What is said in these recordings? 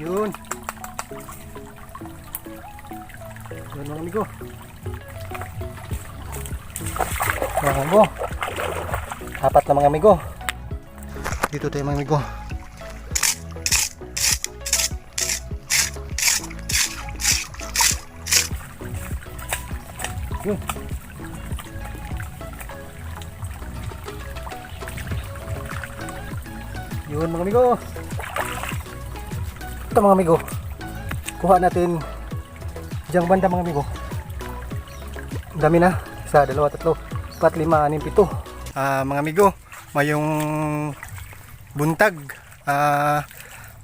Yun. Yun mga amigo. Mga amigo. Apat na mga amigo. Dito tayo mga amigo. Yun. Yun mga amigo. Ito mga amigo. Kuha natin diyang banda mga amigo. Dami na. 1, 2, 3, 4, 5, 6, 7. Mga amigo, mayong buntag.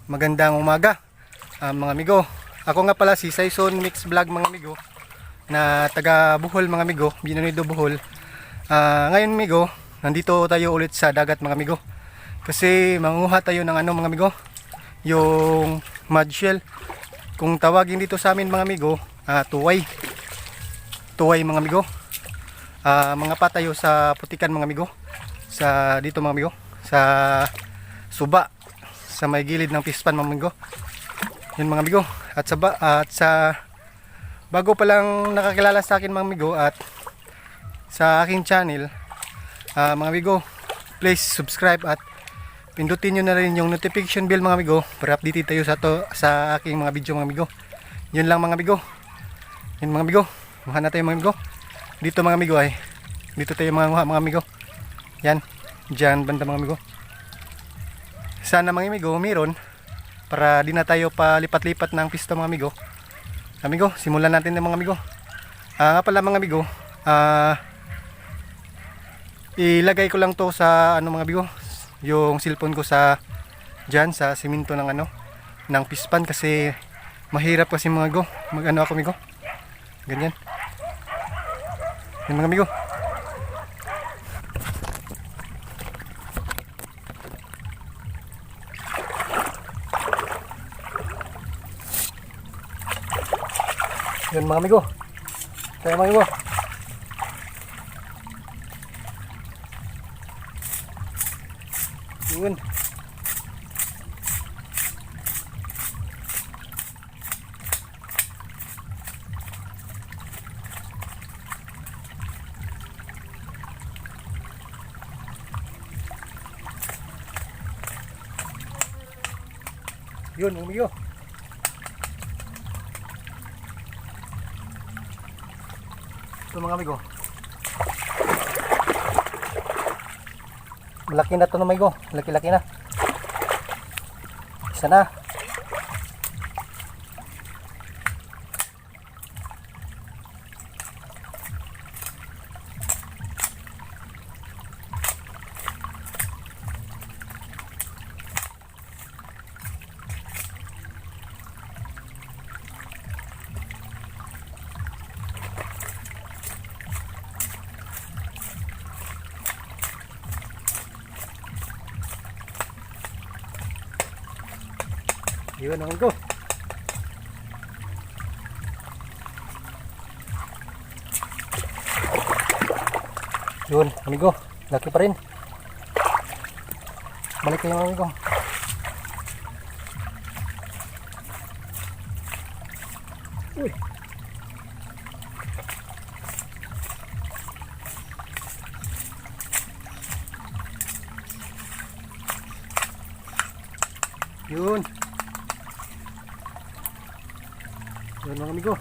Magandang umaga. Mga amigo, ako nga pala si Saison Mix Vlog mga amigo, na taga Bohol mga amigo, Binonido Bohol. Ngayon amigo, nandito tayo ulit sa dagat mga amigo. Kasi manguha tayo ng ano mga amigo, yung mud shell. Kung tawagin dito sa amin mga amigo, tuway. Tuway mga amigo. Mga patayo sa putikan mga amigo. Sa dito mga amigo, sa suba, sa may gilid ng pispan mga amigo. Yun mga amigo. At sa bago pa lang nakakilala sa akin mga amigo at sa aking channel, mga amigo, please subscribe at pindutin nyo na rin yung notification bell mga amigo para update tayo sa aking mga video mga amigo. Yun lang mga amigo. Yun mga amigo. Mahan na tayo mga amigo. Dito mga amigo ay. Dito tayo mga amigo. Yan. Diyan banda mga amigo. Sana mga amigo meron para di na tayo palipat-lipat ng pista mga amigo. Amigo, simulan natin ng mga amigo. Nga pala mga amigo. Ilagay ko lang to sa ano mga amigo, yung cellphone ko sa dyan sa simento ng ano ng pispan kasi mahirap kasi mga amigo mag-ano ako amigo, ganyan. Yung mga amigo, yun mga amigo, kaya mga amigo, yun. Yun mga amigo. Ito mga amigo, malaki na ito na amigo, laki-laki na. Isa na. Yun ang amigo. Yun amigo, laki pa rin. Balik kayo amigo. Uy. Yun. Yun mga amigo.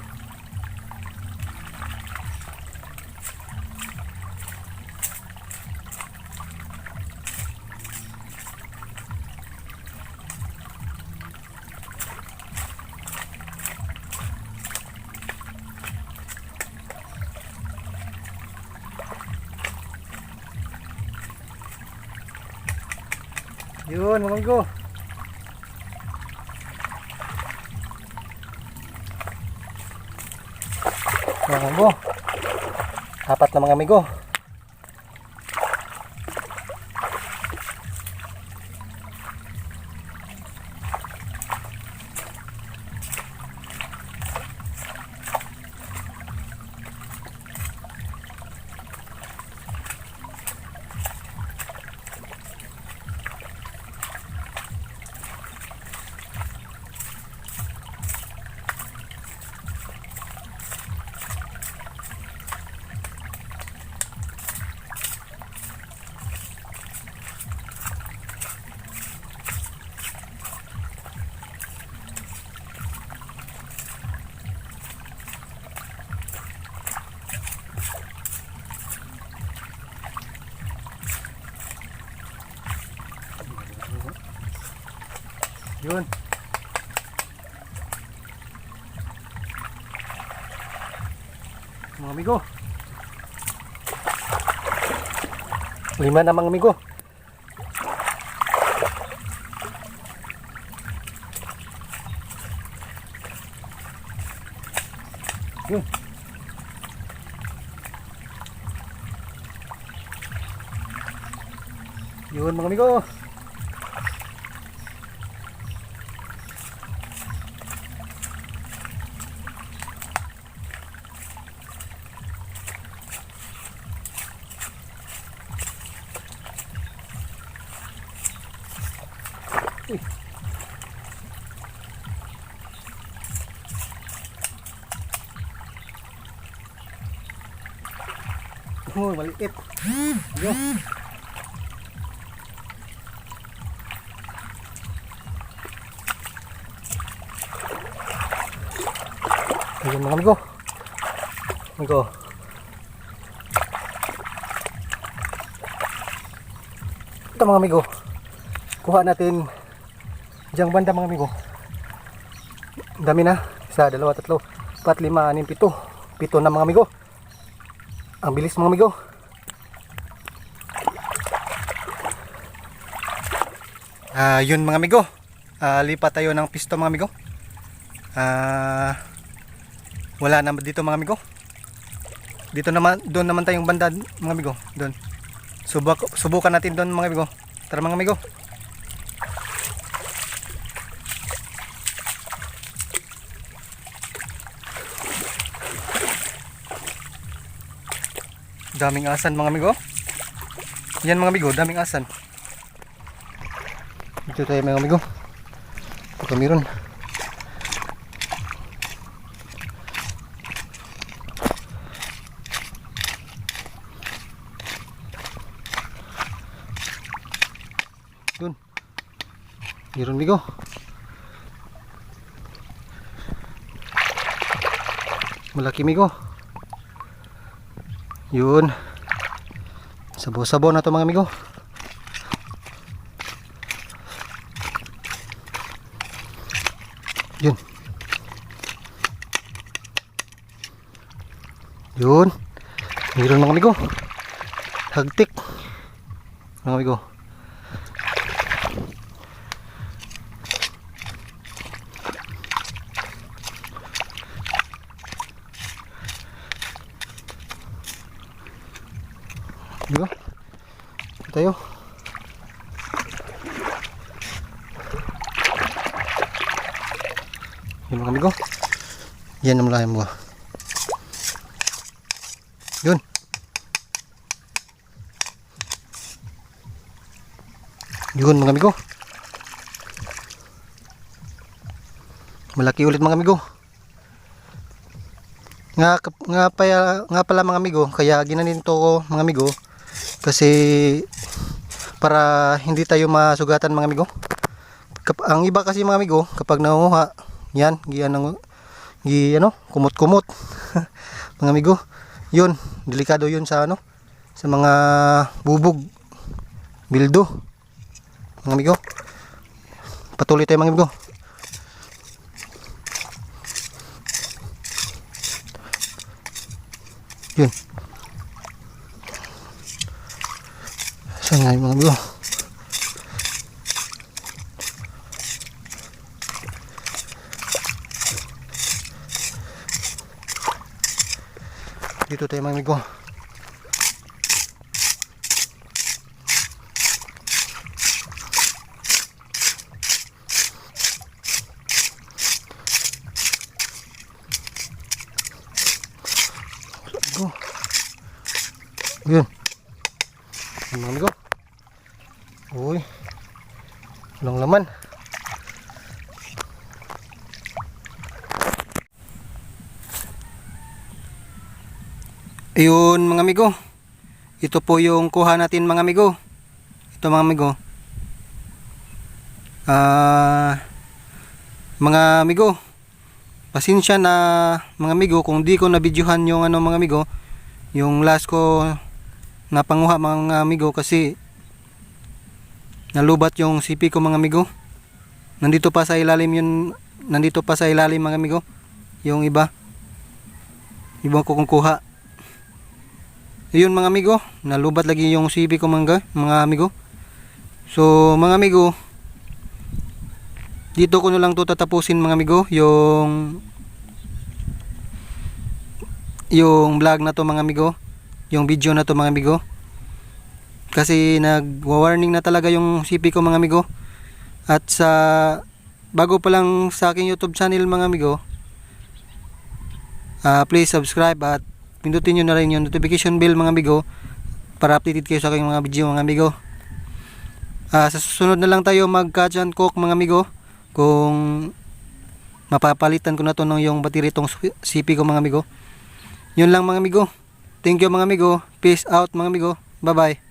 Yun mga amigo. Mga amigo, apat na mga amigo. Yun. Mga amigo. 5 na mga amigo. Yun. Yun mga amigo. Uy. Oh, maliit. Yun. Ayun mga amigo. Amigo. Ito mga amigo. Kuha natin diyang banda mga amigo. Dami na. 1, 2, 3, 4, 5, 6, 7. 7 na mga amigo. Ang bilis mga amigo. Yun mga amigo. Lipat tayo ng pisto mga amigo. Wala na dito mga amigo. Dito naman, doon naman tayong banda mga amigo. Doon. Subukan natin doon mga amigo. Tara mga amigo. Daming asan mga amigo. Yan mga amigo, daming asan. Dito tayo mga amigo. Ito kami ron. Yun. Meron amigo. Malaki amigo. Yun. Sabo-sabo na to mga amigo. Yun. Yun. Meron mga amigo. Hagtik. Mga amigo. Diba? Tayo. Yun mga amigo. Yan ang lalim mo. Yun. Yun mga amigo. Malaki ulit mga amigo. Nga pala mga amigo, kaya ginaninto ko mga amigo kasi para hindi tayo masugatan mga amigo. Ang iba kasi mga amigo kapag nanguha yan, kumot-kumot mga amigo. Yun, delikado yun sa sa mga bubog, bildo mga amigo. Patuloy tayo mga amigo. Yun. Saan nga yung mga amigo? Dito tayo mga amigo. Yun. Yun mga amigo. Uy. Walang laman. Ayun mga amigo. Ito po yung kuha natin mga amigo. Ito mga amigo. Mga amigo. Pasensya na mga amigo kung di ko na-videohan yung mga amigo. Yung last ko na panguha mga amigo kasi nalubat yung sipi ko mga amigo. Nandito pa sa ilalim yun, nandito pa sa ilalim mga amigo. Yung iba. Ibang ko kukuha. Yun mga amigo, nalubat lagi yung CP ko mga amigo. So mga amigo, dito ko na lang to tatapusin mga amigo, yung vlog na to mga amigo, yung video na to mga amigo. Kasi nag-warning na talaga yung CP ko mga amigo. At sa bago pa lang sa aking YouTube channel mga amigo, please subscribe at pindutin nyo na rin yung notification bell mga amigo para updated kayo sa aking mga video mga amigo. Sa susunod na lang tayo mag-catch and cook mga amigo, kung mapapalitan ko na to ng yung battery tong CP ko mga amigo. Yun lang mga amigo. Thank you mga amigo. Peace out mga amigo. Bye bye.